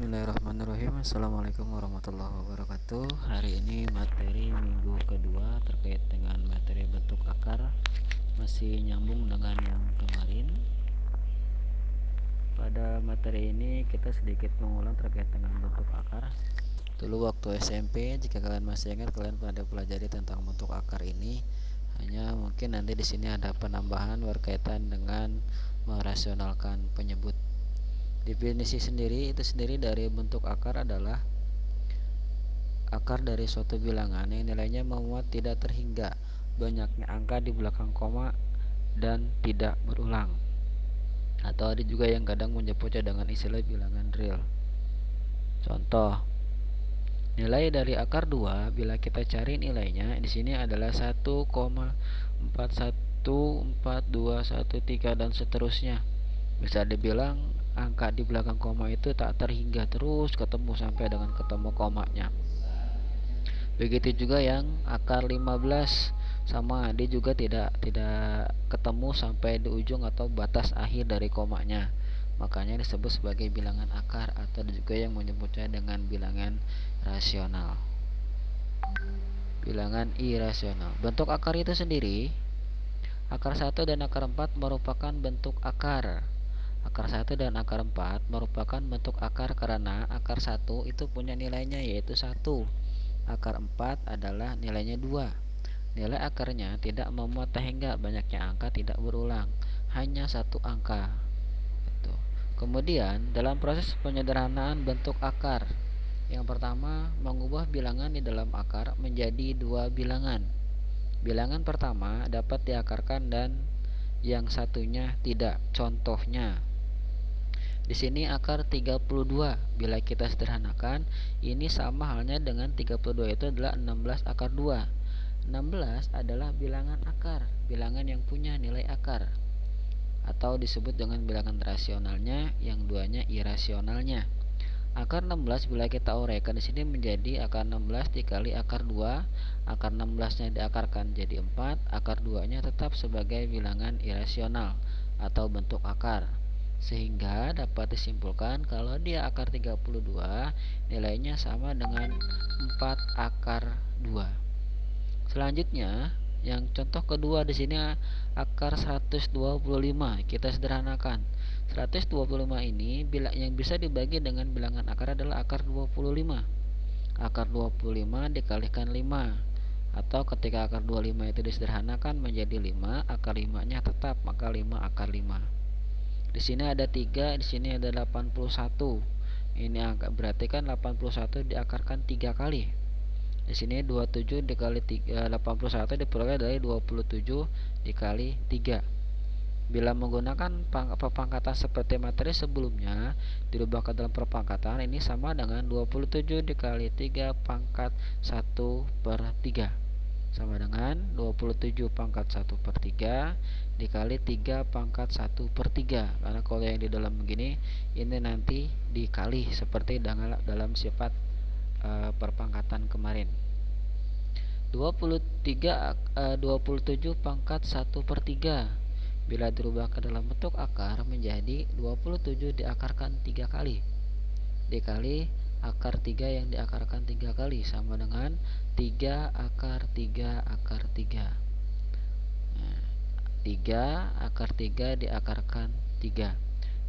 Bismillahirrahmanirrahim. Assalamualaikum warahmatullahi wabarakatuh. Hari ini materi minggu kedua terkait dengan materi bentuk akar, masih nyambung dengan yang kemarin. Pada materi ini kita sedikit mengulang terkait dengan bentuk akar. Dulu waktu SMP, jika kalian masih ingat, kalian pernah pelajari tentang bentuk akar ini. Hanya mungkin nanti di sini ada penambahan berkaitan dengan merasionalkan penyebut. Definisi sendiri dari bentuk akar adalah akar dari suatu bilangan yang nilainya memuat tidak terhingga, banyaknya angka di belakang koma, dan tidak berulang. Atau ada juga yang kadang menyebutnya dengan istilah bilangan real. Contoh, nilai dari akar 2 bila kita cari nilainya di sini adalah 1,4142113 dan seterusnya. Bisa dibilang angka di belakang koma itu tak terhingga, terus ketemu sampai dengan ketemu komanya. Begitu juga yang akar 15, sama, dia juga tidak ketemu sampai di ujung atau batas akhir dari komanya. Makanya disebut sebagai bilangan akar, atau juga yang menyebutnya dengan bilangan rasional. Bilangan irasional. Bentuk akar itu sendiri, akar 1 dan akar 4 merupakan bentuk akar. Akar 1 dan akar 4 merupakan bentuk akar karena akar 1 itu punya nilainya yaitu 1. Akar 4 adalah nilainya 2. Nilai akarnya tidak memuat terhingga, banyaknya angka tidak berulang, hanya satu angka. Kemudian dalam proses penyederhanaan bentuk akar, yang pertama mengubah bilangan di dalam akar menjadi dua bilangan. Bilangan pertama dapat diakarkan dan yang satunya tidak. Contohnya di sini akar 32, bila kita sederhanakan, ini sama halnya dengan 32 itu adalah 16 akar 2. 16 adalah bilangan akar, bilangan yang punya nilai akar, atau disebut dengan bilangan rasionalnya, yang duanya irasionalnya. Akar 16 bila kita uraikan di sini menjadi akar 16 dikali akar 2. Akar 16-nya diakarkan jadi 4, akar 2-nya tetap sebagai bilangan irasional atau bentuk akar. Sehingga dapat disimpulkan kalau dia akar 32, nilainya sama dengan 4 akar 2. Selanjutnya, yang contoh kedua di sini akar 125, kita sederhanakan. 125 ini yang bisa dibagi dengan bilangan akar adalah akar 25. Akar 25 dikalikan 5. Atau ketika akar 25 itu disederhanakan menjadi 5, akar 5-nya tetap, maka 5 akar 5. Di sini ada 3, di sini ada 81. Ini angka berarti kan 81 diakarkan 3 kali. Di sini 27 dikali 81 diperoleh dari 27 dikali 3. Bila menggunakan perpangkatan seperti materi sebelumnya, dirubah ke dalam perpangkatan, ini sama dengan 27 dikali 3 pangkat 1 per 3, sama dengan 27 pangkat 1 per 3 dikali 3 pangkat 1 per 3. Karena kalau yang di dalam begini, ini nanti dikali seperti dalam sifat perpangkatan kemarin. 27 pangkat 1 per 3 bila dirubah ke dalam bentuk akar menjadi 27 diakarkan 3 kali dikali akar 3 yang diakarkan 3 kali, sama dengan 3 akar 3 akar 3. 3 akar 3 diakarkan 3.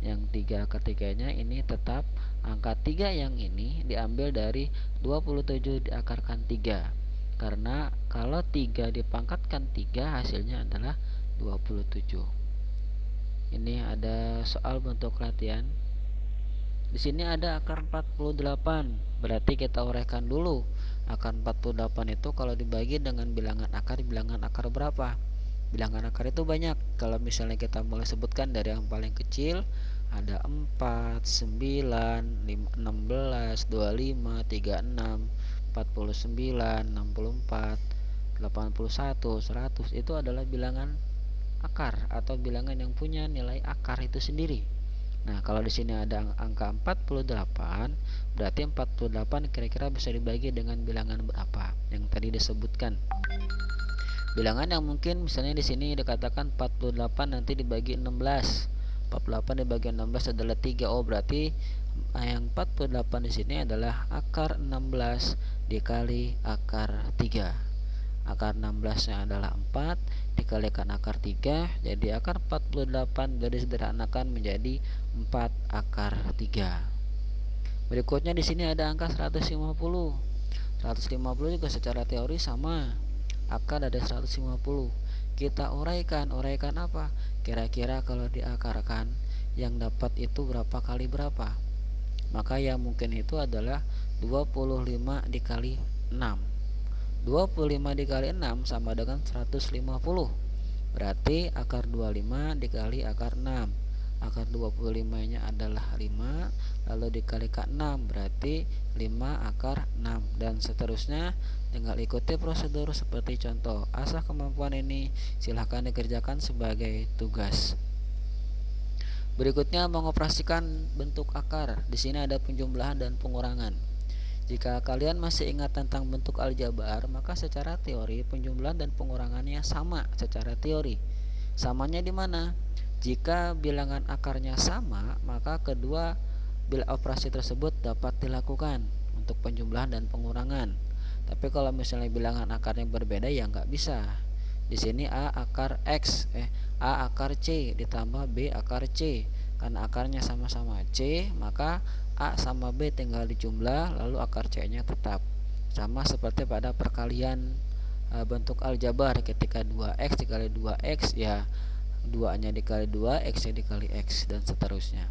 Yang 3 akar 3 nya ini tetap angka 3 yang ini diambil dari 27 diakarkan 3. Karena kalau 3 dipangkatkan 3 hasilnya adalah 27. Ini ada soal bentuk latihan. Di sini ada akar 48. Berarti kita uraikan dulu. Akar 48 itu kalau dibagi dengan bilangan akar berapa? Bilangan akar itu banyak. Kalau misalnya kita mulai sebutkan dari yang paling kecil, ada 4, 9, 16, 25, 36, 49, 64, 81, 100. Itu adalah bilangan akar atau bilangan yang punya nilai akar itu sendiri. Nah, kalau di sini ada angka 48, berarti 48 kira-kira bisa dibagi dengan bilangan berapa yang tadi disebutkan. Bilangan yang mungkin misalnya di sini dikatakan 48 nanti dibagi 16. 48 dibagi 16 adalah 3. Oh, berarti Yang 48 di sini adalah akar 16 dikali akar 3. Akar 16-nya adalah 4 dikalikan akar 3, jadi akar 48 disederhanakan menjadi 4 akar 3. Berikutnya di sini ada angka 150. 150 juga secara teori sama. Akar ada 150. Kita uraikan apa? Kira-kira kalau diakarkan yang dapat itu berapa kali berapa? Maka yang mungkin itu adalah 25 dikali 6. 25 dikali 6 sama dengan 150. Berarti akar 25 dikali akar 6. Akar 25 nya adalah 5, lalu dikalikan 6 berarti 5 akar 6, dan seterusnya. Tinggal ikuti prosedur seperti contoh. Asah kemampuan ini silahkan dikerjakan sebagai tugas. Berikutnya mengoperasikan bentuk akar. Di sini ada penjumlahan dan pengurangan. Jika kalian masih ingat tentang bentuk aljabar, maka secara teori penjumlahan dan pengurangannya sama secara teori. Samanya di mana? Jika bilangan akarnya sama, maka kedua operasi tersebut dapat dilakukan untuk penjumlahan dan pengurangan. Tapi kalau misalnya bilangan akarnya berbeda, ya nggak bisa. Di sini A akar C ditambah B akar C. Karena akarnya sama-sama C, maka A sama B tinggal dijumlah, lalu akar C-nya tetap. Sama seperti pada perkalian bentuk aljabar, ketika 2x dikali 2x, ya 2-nya dikali 2, x-nya dikali x, dan seterusnya.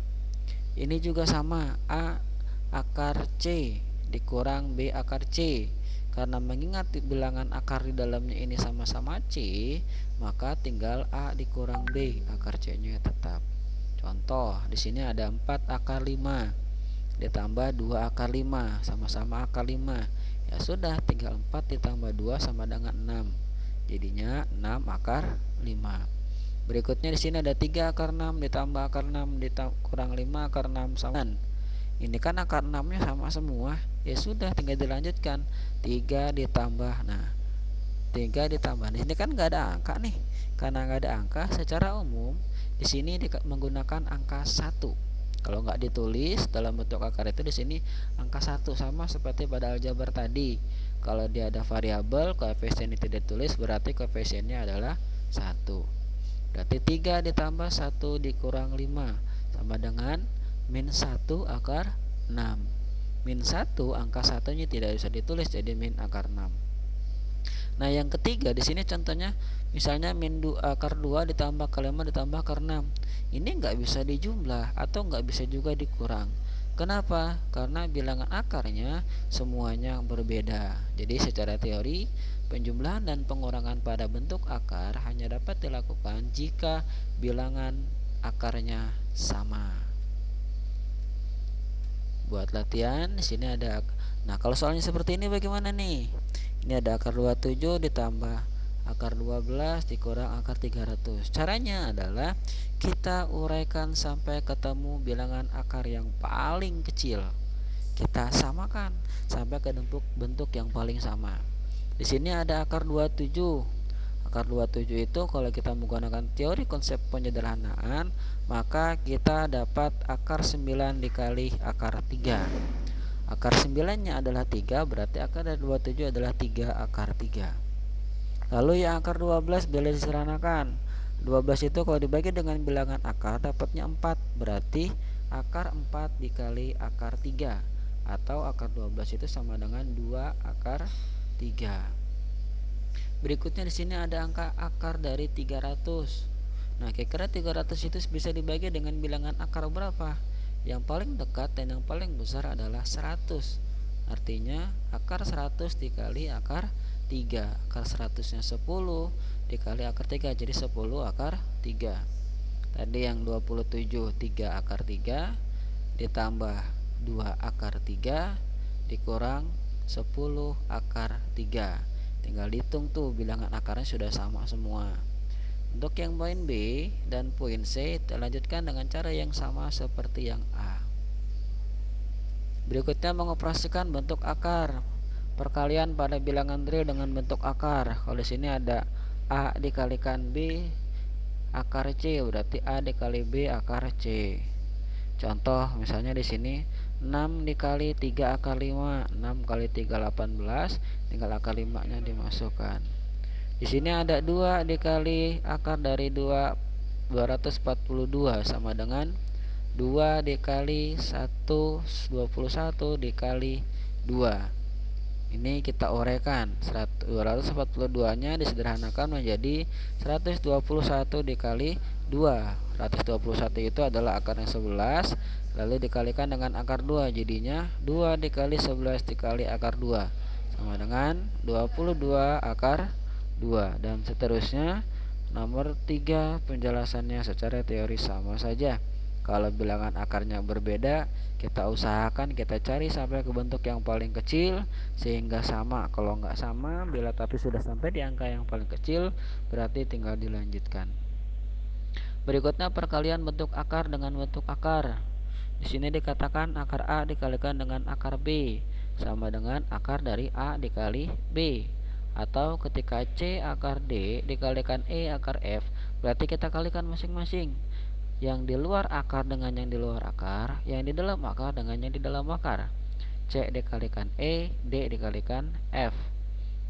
Ini juga sama, A akar C dikurang B akar C. Karena mengingat bilangan akar di dalamnya ini sama-sama C, maka tinggal A dikurang B, akar C-nya tetap. Contoh, di sini ada 4 akar 5 ditambah 2 akar 5, sama-sama akar 5. Ya sudah, tinggal 4 ditambah 2 sama dengan 6. Jadinya 6 akar 5. Berikutnya di sini ada 3 akar 6 ditambah akar 6 kurang 5 akar 6 sama. Ini kan akar 6-nya sama semua. Ya sudah, tinggal dilanjutkan. 3 ditambah. Nah, 3 ditambah. Di sini kan nggak ada angka nih. Karena nggak ada angka, secara umum di sini menggunakan angka 1. Kalau nggak ditulis dalam bentuk akar itu, di sini angka 1, sama seperti pada aljabar tadi. Kalau dia ada variabel, koefisiennya tidak ditulis, berarti koefisiennya adalah 1. Berarti 3 ditambah 1 dikurang 5 sama dengan min 1 akar 6. Min 1, angka 1-nya tidak bisa ditulis, jadi min akar 6. Nah, yang ketiga di sini contohnya misalnya min akar 2 ditambah akar 5 ditambah akar 6. Ini nggak bisa dijumlah atau nggak bisa juga dikurang. Kenapa? Karena bilangan akarnya semuanya berbeda. Jadi secara teori penjumlahan dan pengurangan pada bentuk akar hanya dapat dilakukan jika bilangan akarnya sama. Buat latihan di sini ada. Nah, kalau soalnya seperti ini bagaimana nih? Ini ada akar 27 ditambah akar 12 dikurang akar 300. Caranya adalah kita uraikan sampai ketemu bilangan akar yang paling kecil. Kita samakan sampai ke bentuk yang paling sama. Di sini ada akar 27. Akar 27 itu kalau kita menggunakan teori konsep penyederhanaan, maka kita dapat akar 9 dikali akar 3. Akar 9-nya adalah 3, berarti akar dari 27 adalah 3 akar 3. Lalu yang akar 12 boleh disederhanakan. 12 itu kalau dibagi dengan bilangan akar dapatnya 4, berarti akar 4 dikali akar 3, atau akar 12 itu sama dengan 2 akar 3. Berikutnya di sini ada angka akar dari 300. Nah, kira-kira 300 itu bisa dibagi dengan bilangan akar berapa? Yang paling dekat dan yang paling besar adalah 100. Artinya akar 100 dikali akar 3. Akar 100-nya 10 dikali akar 3, jadi 10 akar 3. Tadi yang 27 3 akar 3 ditambah 2 akar 3 dikurang 10 akar 3. Tinggal dihitung tuh, bilangan akarnya sudah sama semua. Untuk yang poin B dan poin C kita lanjutkan dengan cara yang sama seperti yang A. Berikutnya mengoperasikan bentuk akar. Perkalian pada bilangan real dengan bentuk akar. Kalau di sini ada A dikalikan B akar C, berarti A dikali B akar C. Contoh misalnya di sini 6 dikali 3 akar 5, 6 kali 3 18, tinggal akar 5-nya dimasukkan. Di sini ada 2 dikali akar dari 2, 242 sama dengan 2 dikali 121 dikali 2. Ini kita uraikan. 242 nya disederhanakan menjadi 121 dikali 2. 121 itu adalah akar yang 11, lalu dikalikan dengan akar 2, jadinya 2 dikali 11 dikali akar 2 sama dengan 22 akar 2, dan seterusnya. Nomor 3 penjelasannya secara teori sama saja. Kalau bilangan akarnya berbeda, kita usahakan kita cari sampai ke bentuk yang paling kecil sehingga sama. Kalau nggak sama, bila tapi sudah sampai di angka yang paling kecil, berarti tinggal dilanjutkan. Berikutnya perkalian bentuk akar dengan bentuk akar. Di sini dikatakan akar A dikalikan dengan akar B sama dengan akar dari A dikali B. Atau ketika C akar D dikalikan E akar F, berarti kita kalikan masing-masing. Yang di luar akar dengan yang di luar akar, yang di dalam akar dengan yang di dalam akar. C dikalikan E, D dikalikan F.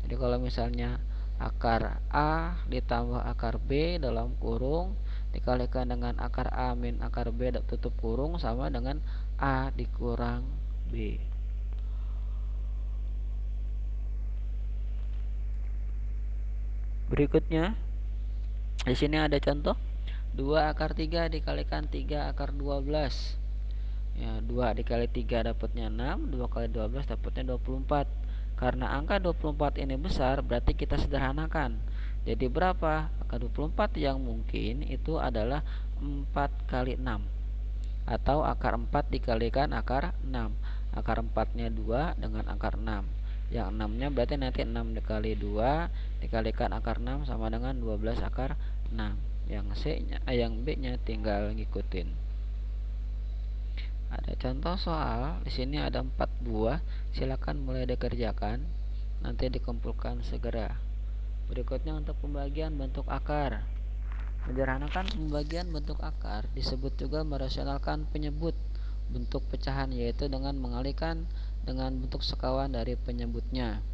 Jadi kalau misalnya akar A ditambah akar B dalam kurung dikalikan dengan akar A min akar B tutup kurung sama dengan A dikurang B. Berikutnya di sini ada contoh 2 akar 3 dikalikan 3 akar 12. Ya, 2 dikali 3 dapatnya 6, 2 kali 12 dapatnya 24. Karena angka 24 ini besar, berarti kita sederhanakan. Jadi berapa? Akar 24 yang mungkin itu adalah 4 kali 6. Atau akar 4 dikalikan akar 6. Akar 4-nya 2 dengan akar 6. Yang 6-nya berarti nanti 6 dikali 2 dikalikan akar 6 sama dengan 12 akar 6. Yang B-nya tinggal ngikutin. Ada contoh soal, di sini ada 4 buah, silakan mulai dikerjakan, nanti dikumpulkan segera. Berikutnya untuk pembagian bentuk akar. Menyederhanakan pembagian bentuk akar disebut juga merasionalkan penyebut bentuk pecahan, yaitu dengan mengalihkan dengan bentuk sekawan dari penyebutnya.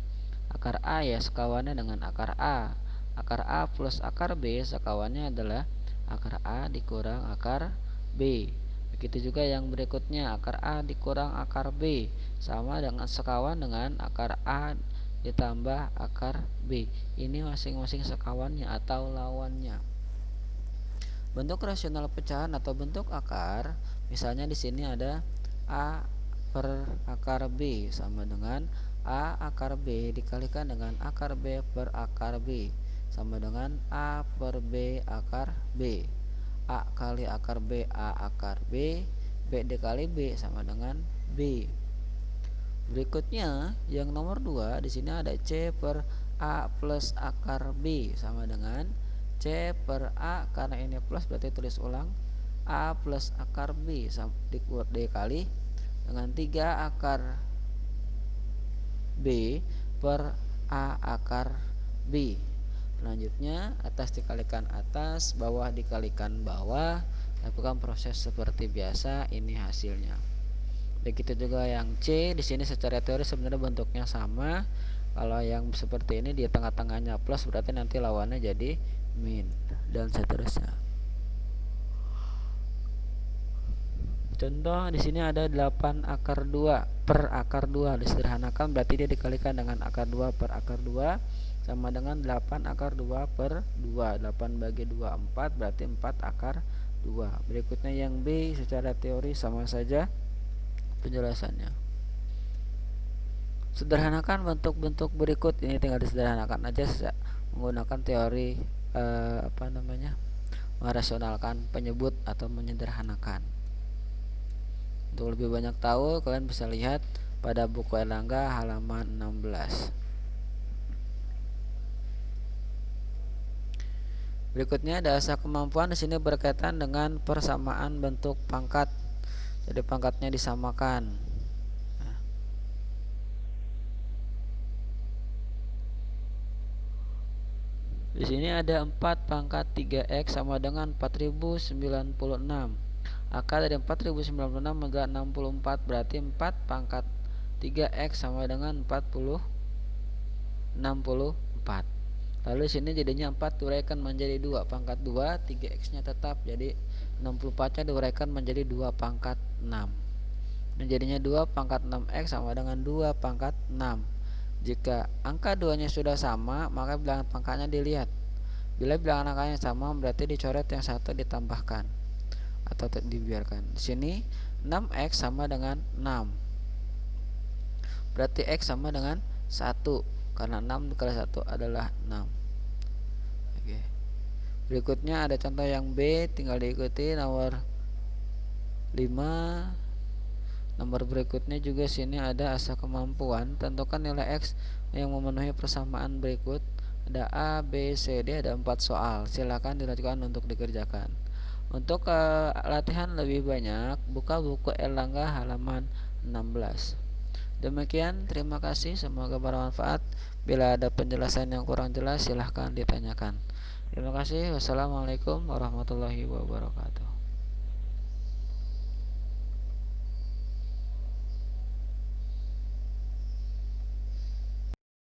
Akar A ya sekawannya dengan akar A. Akar A plus akar B sekawannya adalah akar A dikurang akar B. Begitu juga yang berikutnya, akar A dikurang akar B sama dengan sekawan dengan akar A ditambah akar B. Ini masing-masing sekawannya atau lawannya. Bentuk rasional pecahan atau bentuk akar, misalnya di sini ada A per akar B sama dengan A akar B dikalikan dengan akar B per akar B sama dengan A per B akar B. A kali akar B, A akar B, B dikali B sama dengan B. Berikutnya yang nomor 2, di sini ada C per A plus akar B sama dengan C per A, karena ini plus berarti tulis ulang, A plus akar B dikali dengan 3 akar B per A akar B. Selanjutnya atas dikalikan atas, bawah dikalikan bawah, lakukan proses seperti biasa, ini hasilnya. Begitu juga yang C, di sini secara teori sebenarnya bentuknya sama. Kalau yang seperti ini di tengah-tengahnya plus, berarti nanti lawannya jadi min, dan seterusnya. Contoh di sini ada 8 akar 2 per akar 2, disederhanakan berarti dia dikalikan dengan akar 2 per akar 2 sama dengan 8 akar 2 per 2. 8 bagi 2 4, berarti 4 akar 2. Berikutnya yang B, secara teori sama saja penjelasannya. Sederhanakan bentuk-bentuk berikut, ini tinggal disederhanakan aja menggunakan teori merasionalkan penyebut atau menyederhanakan. Untuk lebih banyak tahu, kalian bisa lihat pada buku Erlangga halaman 16. Berikutnya dasar kemampuan, di sini berkaitan dengan persamaan bentuk pangkat. Jadi pangkatnya disamakan. Di sini ada 4 pangkat 3x sama dengan 4096. Akar dari 4096 mega 64, berarti 4 pangkat 3x sama dengan 64. Lalu sini jadinya 4 diuraikan menjadi 2 pangkat 2, 3x nya tetap, jadi 64 nya diuraikan menjadi 2 pangkat 6. Dan jadinya 2 pangkat 6x sama dengan 2 pangkat 6. Jika angka 2 nya sudah sama, maka bilangan pangkatnya dilihat. Bila bilangan angkanya sama, berarti dicoret yang satu ditambahkan atau dibiarkan. Di sini 6x sama dengan 6. Berarti x sama dengan 1 karena 6 dikali 1 adalah 6. Oke. Berikutnya ada contoh yang B, tinggal diikuti nomor 5. Nomor berikutnya juga sini ada asa kemampuan. Tentukan nilai x yang memenuhi persamaan berikut. Ada A, B, C, D, ada 4 soal. Silakan dilanjutkan untuk dikerjakan. Untuk latihan lebih banyak, buka buku Erlangga halaman 16. Demikian, terima kasih, semoga bermanfaat. Bila ada penjelasan yang kurang jelas, silahkan ditanyakan. Terima kasih. Wassalamualaikum warahmatullahi wabarakatuh.